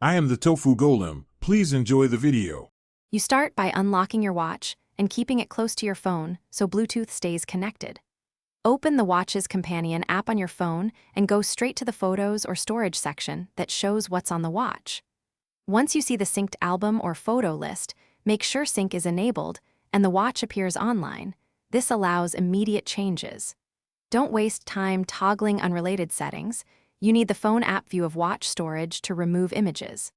I am the Tofu Golem. Please enjoy the video. You start by unlocking your watch and keeping it close to your phone so Bluetooth stays connected. Open the watch's companion app on your phone and go straight to the photos or storage section that shows what's on the watch. Once you see the synced album or photo list, make sure sync is enabled and the watch appears online. This allows immediate changes. Don't waste time toggling unrelated settings. You need the phone app view of watch storage to remove images.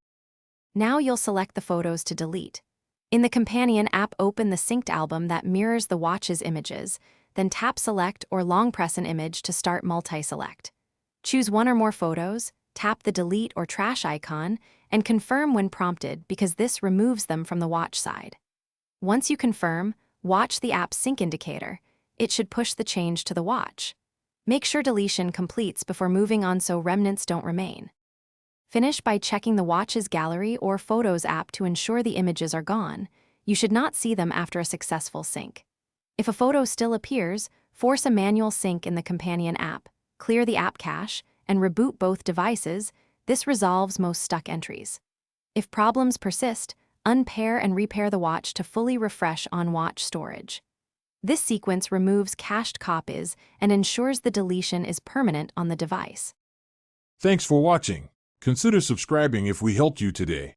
Now you'll select the photos to delete. In the companion app, open the synced album that mirrors the watch's images, then tap select or long press an image to start multi-select. Choose one or more photos, tap the delete or trash icon, and confirm when prompted because this removes them from the watch side. Once you confirm, watch the app's sync indicator. It should push the change to the watch. Make sure deletion completes before moving on so remnants don't remain. Finish by checking the watch's gallery or photos app to ensure the images are gone. You should not see them after a successful sync. If a photo still appears, force a manual sync in the companion app, clear the app cache, and reboot both devices. This resolves most stuck entries. If problems persist, unpair and repair the watch to fully refresh on watch storage. This sequence removes cached copies and ensures the deletion is permanent on the device. Thanks for watching. Consider subscribing if we helped you today.